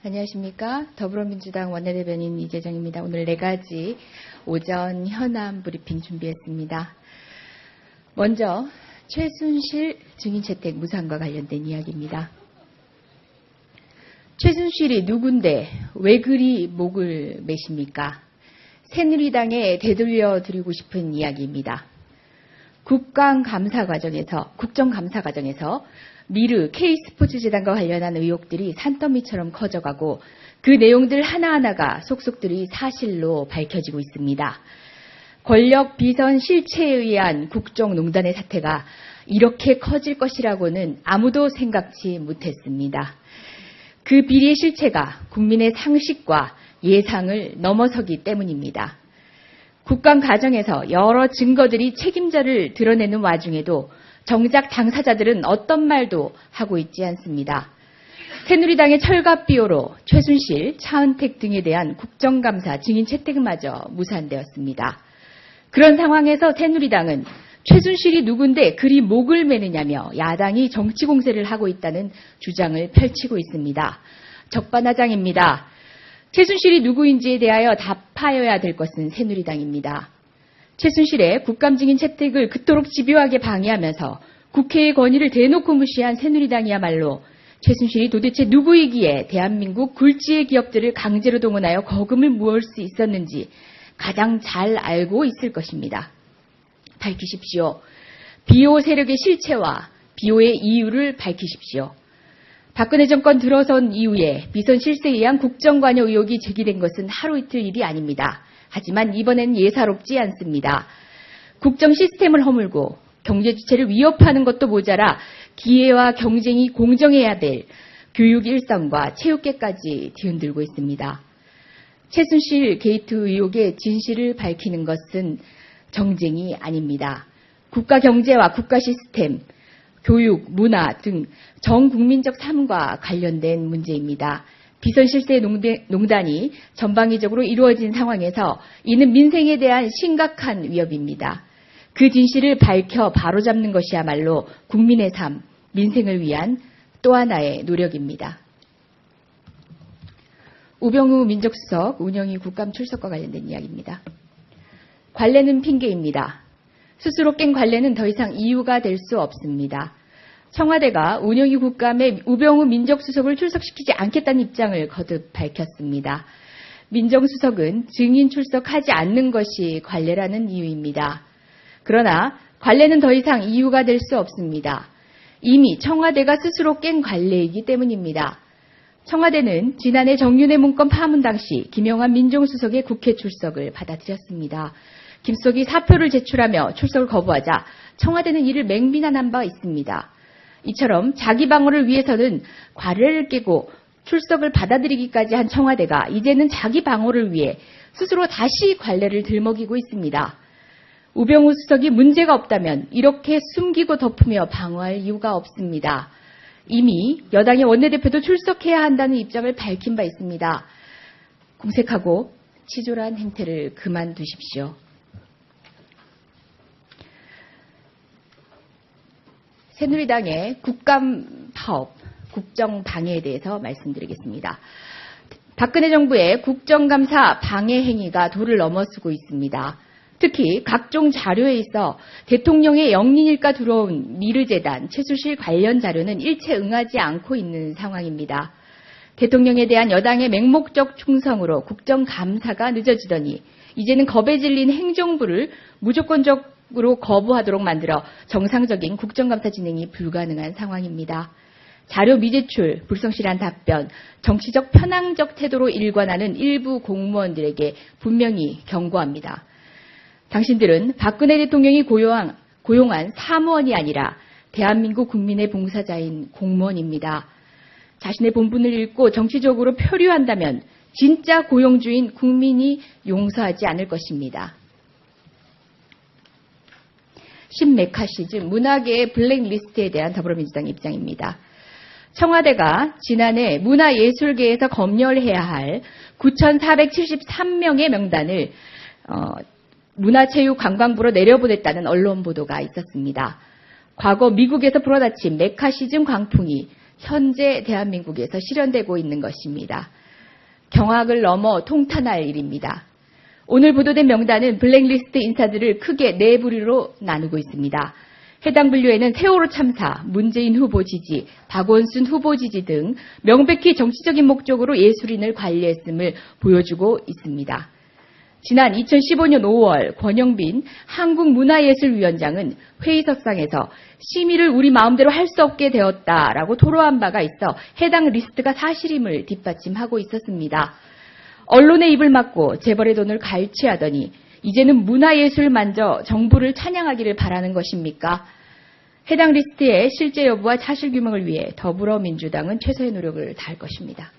안녕하십니까. 더불어민주당 원내대변인 이재정입니다. 오늘 4가지 오전 현안 브리핑 준비했습니다. 먼저 최순실 증인채택 무산과 관련된 이야기입니다. 최순실이 누군데 왜 그리 목을 매십니까? 새누리당에 되돌려 드리고 싶은 이야기입니다. 국정감사 과정에서 미르 K스포츠재단과 관련한 의혹들이 산더미처럼 커져가고 그 내용들 하나하나가 속속들이 사실로 밝혀지고 있습니다. 권력 비선 실체에 의한 국정농단의 사태가 이렇게 커질 것이라고는 아무도 생각지 못했습니다. 그 비리의 실체가 국민의 상식과 예상을 넘어서기 때문입니다. 국감 과정에서 여러 증거들이 책임자를 드러내는 와중에도 정작 당사자들은 어떤 말도 하고 있지 않습니다. 새누리당의 철갑비호로 최순실, 차은택 등에 대한 국정감사 증인 채택마저 무산되었습니다. 그런 상황에서 새누리당은 최순실이 누군데 그리 목을 매느냐며 야당이 정치 공세를 하고 있다는 주장을 펼치고 있습니다. 적반하장입니다. 최순실이 누구인지에 대하여 답하여야 될 것은 새누리당입니다. 최순실의 국감 증인 채택을 그토록 집요하게 방해하면서 국회의 권위를 대놓고 무시한 새누리당이야말로 최순실이 도대체 누구이기에 대한민국 굴지의 기업들을 강제로 동원하여 거금을 모을 수 있었는지 가장 잘 알고 있을 것입니다. 밝히십시오. 비호 세력의 실체와 비호의 이유를 밝히십시오. 박근혜 정권 들어선 이후에 비선 실세에 의한 국정관여 의혹이 제기된 것은 하루 이틀 일이 아닙니다. 하지만 이번엔 예사롭지 않습니다. 국정 시스템을 허물고 경제 주체를 위협하는 것도 모자라 기회와 경쟁이 공정해야 될 교육 일선과 체육계까지 뒤흔들고 있습니다. 최순실 게이트 의혹의 진실을 밝히는 것은 정쟁이 아닙니다. 국가 경제와 국가 시스템, 교육, 문화 등 전국민적 삶과 관련된 문제입니다. 비선실세 농단이 전방위적으로 이루어진 상황에서 이는 민생에 대한 심각한 위협입니다. 그 진실을 밝혀 바로잡는 것이야말로 국민의 삶, 민생을 위한 또 하나의 노력입니다. 우병우 민정수석 운영위 국감 출석과 관련된 이야기입니다. 관례는 핑계입니다. 스스로 깬 관례는 더 이상 이유가 될 수 없습니다. 청와대가 운영위 국감에 우병우 민정수석을 출석시키지 않겠다는 입장을 거듭 밝혔습니다. 민정수석은 증인 출석하지 않는 것이 관례라는 이유입니다. 그러나 관례는 더 이상 이유가 될 수 없습니다. 이미 청와대가 스스로 깬 관례이기 때문입니다. 청와대는 지난해 정윤회 문건 파문 당시 김영환 민정수석의 국회 출석을 받아들였습니다. 김 수석이 사표를 제출하며 출석을 거부하자 청와대는 이를 맹비난한 바 있습니다. 이처럼 자기 방어를 위해서는 관례를 깨고 출석을 받아들이기까지 한 청와대가 이제는 자기 방어를 위해 스스로 다시 관례를 들먹이고 있습니다. 우병우 수석이 문제가 없다면 이렇게 숨기고 덮으며 방어할 이유가 없습니다. 이미 여당의 원내대표도 출석해야 한다는 입장을 밝힌 바 있습니다. 공색하고 치졸한 행태를 그만두십시오. 새누리당의 국감 파업, 국정 방해에 대해서 말씀드리겠습니다. 박근혜 정부의 국정감사 방해 행위가 도를 넘어서고 있습니다. 특히 각종 자료에 있어 대통령의 영린일까 들어온 미르재단, 최순실 관련 자료는 일체 응하지 않고 있는 상황입니다. 대통령에 대한 여당의 맹목적 충성으로 국정감사가 늦어지더니 이제는 겁에 질린 행정부를 무조건적으로 거부하도록 만들어 정상적인 국정감사 진행이 불가능한 상황입니다. 자료 미제출, 불성실한 답변, 정치적 편향적 태도로 일관하는 일부 공무원들에게 분명히 경고합니다. 당신들은 박근혜 대통령이 고용한 사무원이 아니라 대한민국 국민의 봉사자인 공무원입니다. 자신의 본분을 읽고 정치적으로 표류한다면 진짜 고용주인 국민이 용서하지 않을 것입니다. 신메카시즘, 문화계의 블랙리스트에 대한 더불어민주당 입장입니다. 청와대가 지난해 문화예술계에서 검열해야 할 9,473명의 명단을 문화체육관광부로 내려보냈다는 언론 보도가 있었습니다. 과거 미국에서 불어닥친 메카시즘 광풍이 현재 대한민국에서 실현되고 있는 것입니다. 경악을 넘어 통탄할 일입니다. 오늘 보도된 명단은 블랙리스트 인사들을 크게 네 부류로 나누고 있습니다. 해당 분류에는 세월호 참사, 문재인 후보 지지, 박원순 후보 지지 등 명백히 정치적인 목적으로 예술인을 관리했음을 보여주고 있습니다. 지난 2015년 5월 권영빈 한국문화예술위원장은 회의석상에서 심의를 우리 마음대로 할 수 없게 되었다라고 토로한 바가 있어 해당 리스트가 사실임을 뒷받침하고 있었습니다. 언론의 입을 막고 재벌의 돈을 갈취하더니 이제는 문화예술만저 정부를 찬양하기를 바라는 것입니까? 해당 리스트의 실제 여부와 사실규명을 위해 더불어민주당은 최소의 노력을 다할 것입니다.